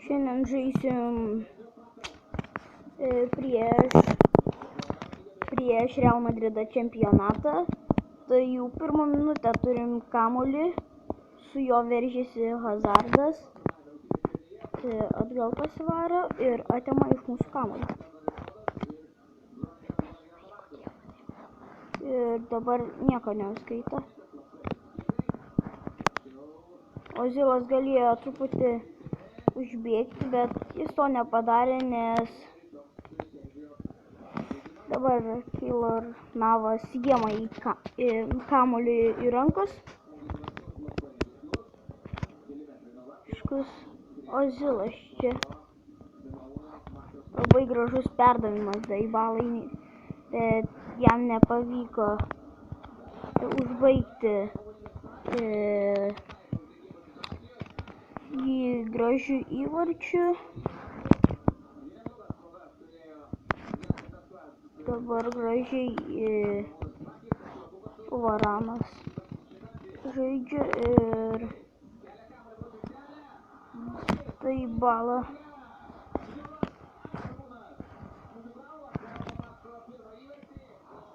Šiandien žaisim prieš Real Madridą čempionatą. Tai jau pirmą minutę turim kamuolį, su jo veržėsi Hazardas, atgal pasivaro ir atima iš mūsų kamuolį. Ir dabar nieko neuskaito. Ozilas galėjo truputį užbėgti, bet jis to nepadarė, nes dabar Keylor Navas įėma kamuolį į rankas. Iškus Ozilas čia. Labai gražus perdavimas Daibalai, bet jam nepavyko užbaigti jį gražiu įvarčiu. Dabar gražiai Varanas žaidžia ir Daibala.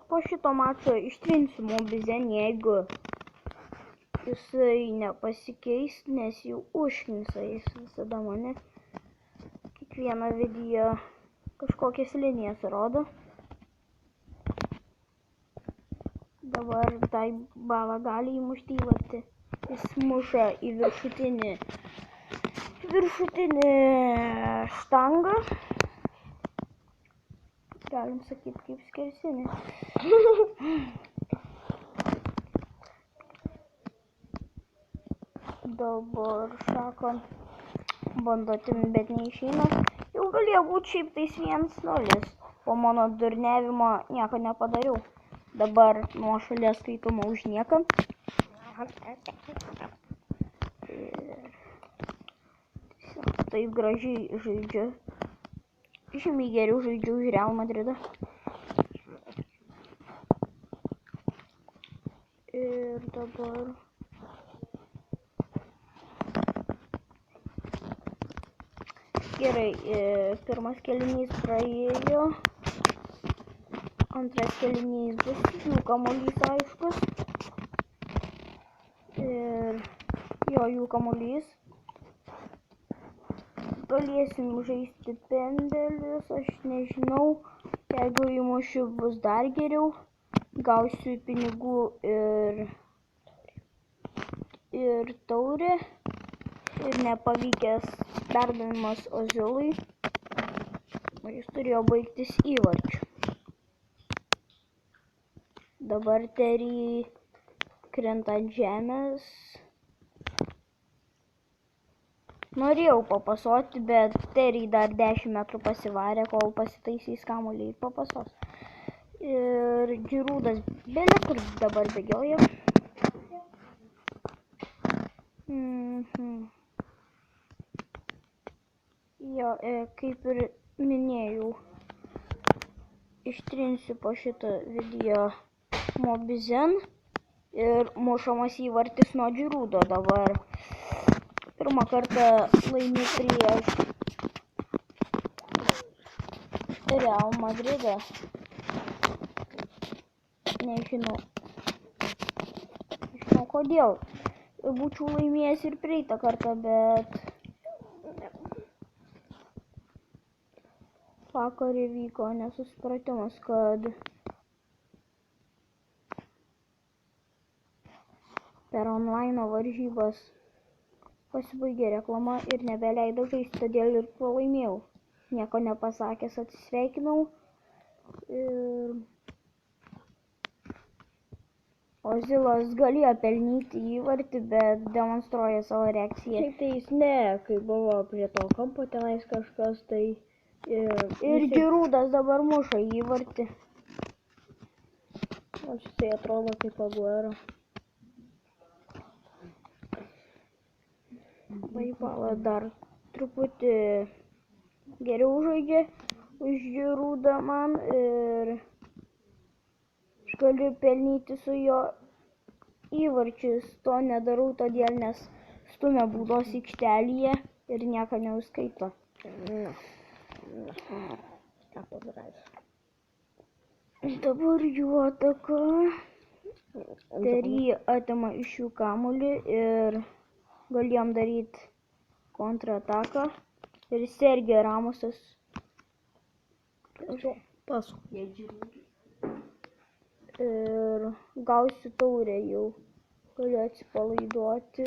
Po šito mačo ištrinsiu Mobizen, jeigu jisai nepasikeis, nes jau užknisa jis visada mane. Kiekvieną video kažkokias linijas rodo. Dabar Daibala gali įmušti įvartį. Jis muša į viršutinį štangą. Galim sakyti kaip skersinį. Dabar Šako bando atimt, bet neišeina. Jau galėjo būti šiaip tais 1-0. Po mano durniavimo nieko nepadariau. Dabar nuošalė skaitoma už nieką. Taip gražiai žaidžiu. Žymiai geriau žaidžiu už Real Madridą. Ir dabar gerai, pirmas kėlinys praėjo. Antras kėlinys bus jų kamuolys aiškus. Ir jų kamuolys. Galėsim žaisti pendelius, aš nežinau. Jeigu įmušiu, bus dar geriau. Gausiu pinigų ir taurę. Ir nepavykęs perdavimas Ozilui. Jis turėjo baigtis įvarčiu. Dabar Terry krenta ant žemės. Norėjau papasuoti, bet Terry dar 10 metrų pasivarė, kol pasitaisys kamuolį ir papasos. Ir Giroudas belė kur dabar bėgioja. Jo, kaip ir minėjau, ištrinsiu po šito video Mobizen ir mušamas įvartis nuo Giroudo. Dabar pirmą kartą laimi prieš Real Madridą. Nežinau kodėl. Būčiau laimėjęs ir praeitą kartą, bet vakar įvyko nesusipratimas, kad per online varžybas pasibaigė reklama ir nebeleido žaisti, todėl ir pralaimėjau. Nieko nepasakęs atsisveikinau ir Ozilas galėjo pelnyti įvartį, bet demonstruoja savo reakciją. Šiaip tai jis ne, kai buvo prie to kampo tenais kažkas, tai ir Giroudas dabar muša įvartį. Nors jisai atrodo kaip Aguero. Daibala dar truputį geriau žaidžia už Giroudą man ir aš galiu pelnyti su jo įvarčius. To nedarau todėl, nes stumia baudos aikštelėje. ir nieko neužskaito. Na. Ką padarys? Dabar jų ataka. Terį atima iš jų kamuolį ir galėjom daryti kontrataką. Ir Sergio Ramosas. Pas. Ir gausiu taurę jau. Galiu atsipalaiduoti.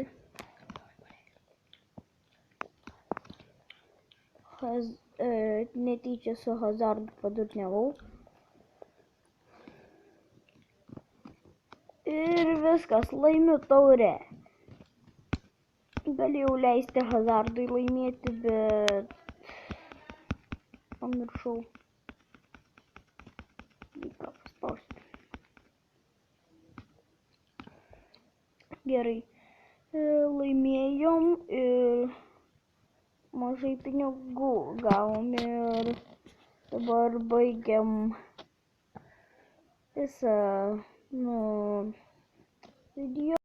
Netyčia su Hazardu padurniavau. Ir viskas, laimiu taurę. Galėjau leisti Hazardui laimėti, bet pamiršau. Reikia paspausti. Gerai. Laimėjom ir mažai pinigų gavom ir dabar baigiam visą video.